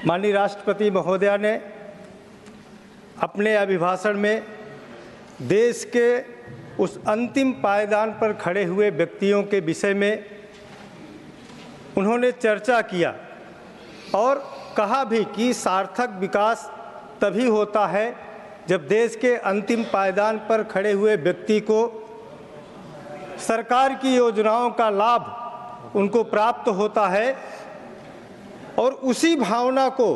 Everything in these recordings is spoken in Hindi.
माननीय राष्ट्रपति महोदया ने अपने अभिभाषण में देश के उस अंतिम पायदान पर खड़े हुए व्यक्तियों के विषय में उन्होंने चर्चा किया और कहा भी कि सार्थक विकास तभी होता है जब देश के अंतिम पायदान पर खड़े हुए व्यक्ति को सरकार की योजनाओं का लाभ उनको प्राप्त होता है। और उसी भावना को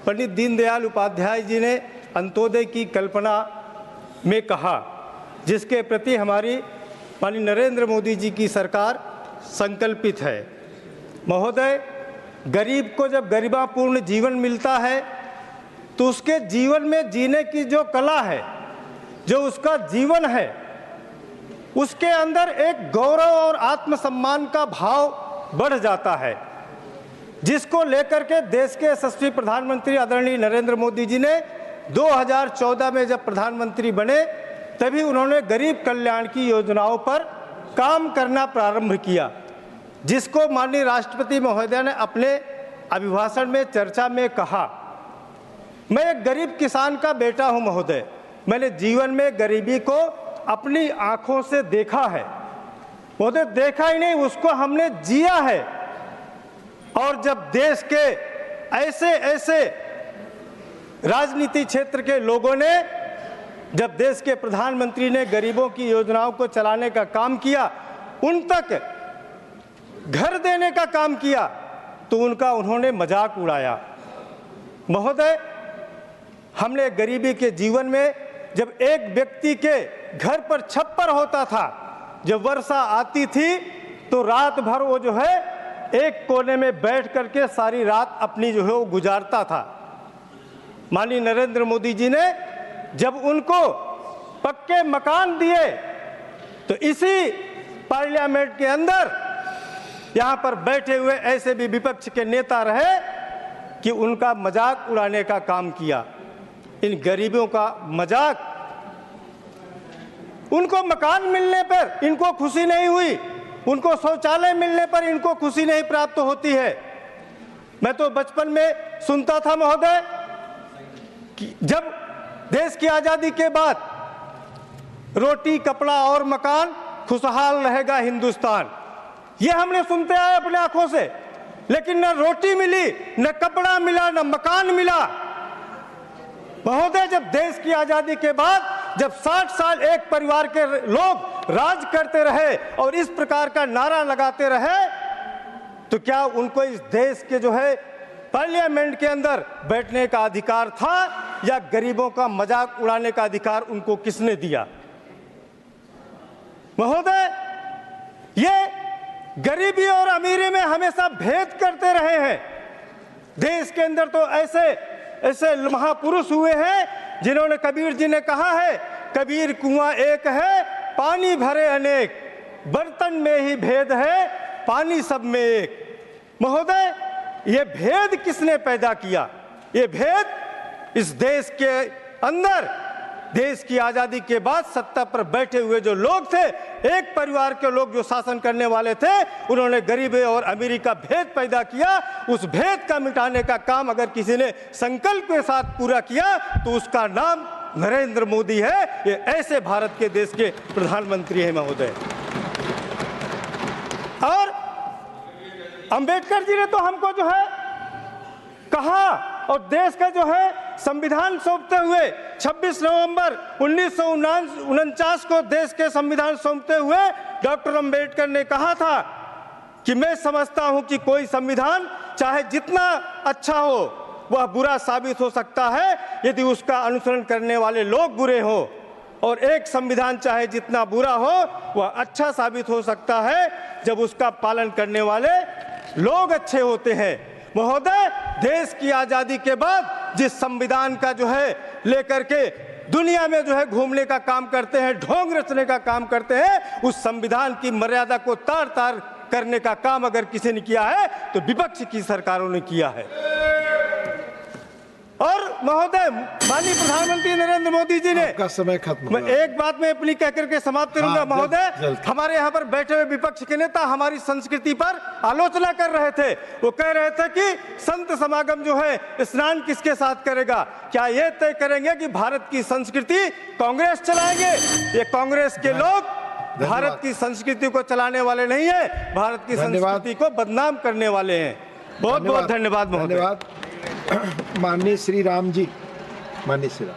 पंडित दीनदयाल उपाध्याय जी ने अंत्योदय की कल्पना में कहा, जिसके प्रति हमारी माननीय नरेंद्र मोदी जी की सरकार संकल्पित है। महोदय, गरीब को जब गरिमापूर्ण जीवन मिलता है तो उसके जीवन में जीने की जो कला है, जो उसका जीवन है, उसके अंदर एक गौरव और आत्मसम्मान का भाव बढ़ जाता है, जिसको लेकर के देश के यशस्वी प्रधानमंत्री आदरणीय नरेंद्र मोदी जी ने 2014 में जब प्रधानमंत्री बने तभी उन्होंने गरीब कल्याण की योजनाओं पर काम करना प्रारंभ किया, जिसको माननीय राष्ट्रपति महोदय ने अपने अभिभाषण में चर्चा में कहा। मैं एक गरीब किसान का बेटा हूं महोदय, मैंने जीवन में गरीबी को अपनी आंखों से देखा है महोदय, देखा ही नहीं, उसको हमने जिया है। और जब देश के ऐसे ऐसे राजनीति क्षेत्र के लोगों ने, जब देश के प्रधानमंत्री ने गरीबों की योजनाओं को चलाने का काम किया, उन तक घर देने का काम किया, तो उनका उन्होंने मजाक उड़ाया। महोदय, हमने गरीबी के जीवन में जब एक व्यक्ति के घर पर छप्पर होता था, जब वर्षा आती थी तो रात भर वो जो है एक कोने में बैठ करके सारी रात अपनी जो है वो गुजारता था। माननीय नरेंद्र मोदी जी ने जब उनको पक्के मकान दिए तो इसी पार्लियामेंट के अंदर यहाँ पर बैठे हुए ऐसे भी विपक्ष के नेता रहे कि उनका मजाक उड़ाने का काम किया। इन गरीबों का मजाक, उनको मकान मिलने पर इनको खुशी नहीं हुई, उनको शौचालय मिलने पर इनको खुशी नहीं प्राप्त होती है। मैं तो बचपन में सुनता था महोदय कि जब देश की आजादी के बाद रोटी, कपड़ा और मकान, खुशहाल रहेगा हिंदुस्तान, ये हमने सुनते आए अपने आंखों से। लेकिन न रोटी मिली, न कपड़ा मिला, न मकान मिला। महोदय, जब देश की आजादी के बाद जब 60 साल एक परिवार के लोग राज करते रहे और इस प्रकार का नारा लगाते रहे, तो क्या उनको इस देश के जो है पार्लियामेंट के अंदर बैठने का अधिकार था या गरीबों का मजाक उड़ाने का अधिकार उनको किसने दिया? महोदय, ये गरीबी और अमीरी में हमेशा भेद करते रहे हैं। देश के अंदर तो ऐसे महापुरुष हुए हैं जिन्होंने, कबीर जी ने कहा है, कबीर कुआं एक है पानी भरे अनेक, बर्तन में ही भेद है पानी सब में एक। महोदय, ये भेद किसने पैदा किया? ये भेद इस देश के अंदर, देश की आजादी के बाद सत्ता पर बैठे हुए जो लोग थे, एक परिवार के लोग जो शासन करने वाले थे, उन्होंने गरीबी और अमीरी का भेद पैदा किया। उस भेद का मिटाने का काम अगर किसी ने संकल्प के साथ पूरा किया तो उसका नाम नरेंद्र मोदी है। ये ऐसे भारत के देश के प्रधानमंत्री हैं महोदय। और अंबेडकर जी ने तो हमको जो है कहा और देश का जो है संविधान सौंपते हुए 26 नवंबर 1949 को देश के संविधान सौंपते हुए डॉक्टर अंबेडकर ने कहा था कि मैं समझता हूं कि कोई संविधान चाहे जितना अच्छा हो वह बुरा साबित हो सकता है यदि उसका अनुसरण करने वाले लोग बुरे हों, और एक संविधान चाहे जितना बुरा हो वह अच्छा साबित हो सकता है जब उसका पालन करने वाले लोग अच्छे होते हैं। महोदय, देश की आजादी के बाद जिस संविधान का जो है लेकर के दुनिया में जो है घूमने का काम करते हैं, ढोंग रचने का काम करते हैं, उस संविधान की मर्यादा को तार तार करने का काम अगर किसी ने किया है तो विपक्ष की सरकारों ने किया है। और महोदय, माननीय प्रधानमंत्री नरेंद्र मोदी जी ने, आपका समय खत्म मैं हुआ। एक बात में अपनी कह करके समाप्त करूंगा। हाँ, महोदय, जल्द। हमारे यहाँ पर बैठे हुए विपक्ष के नेता हमारी संस्कृति पर आलोचना कर रहे थे। वो कह रहे थे कि संत समागम जो है स्नान किसके साथ करेगा, क्या ये तय करेंगे कि भारत की संस्कृति कांग्रेस चलाएंगे? ये कांग्रेस के लोग भारत की संस्कृति को चलाने वाले नहीं है, भारत की संस्कृति को बदनाम करने वाले हैं। बहुत बहुत धन्यवाद महोदय। धन्यवाद। माननीय श्री राम जी, माननीय श्री राम।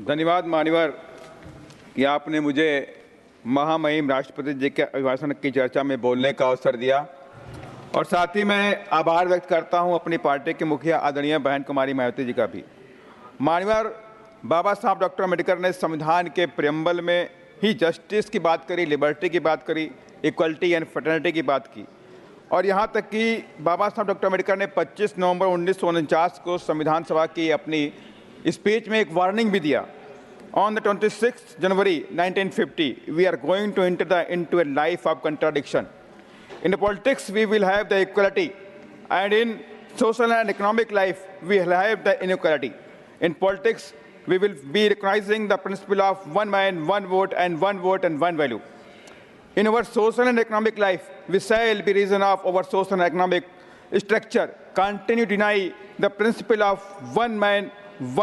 धन्यवाद मान्यवर कि आपने मुझे महामहिम राष्ट्रपति जी के अभिभाषण की चर्चा में बोलने का अवसर दिया, और साथ ही मैं आभार व्यक्त करता हूं अपनी पार्टी के मुखिया आदरणीय बहन कुमारी मायावती जी का भी। मान्यवर, बाबा साहब डॉक्टर अम्बेडकर ने संविधान के प्रियम्बल में ही जस्टिस की बात करी, लिबर्टी की बात करी, इक्वलिटी एंड फ्रेटर्निटी की बात की, और यहाँ तक कि बाबा साहब डॉक्टर अम्बेडकर ने 25 नवंबर 1949 को संविधान सभा की अपनी स्पीच में एक वार्निंग भी दिया। On the 26th January 1950, we are going to enter into a life of contradiction. In the politics, we will have the equality, and in social and economic life, we will have the inequality. In politics, we will be recognizing the principle of one man, one vote, and one value. In our social and economic life, we shall be reason of our social and economic structure continue to deny the principle of one man, one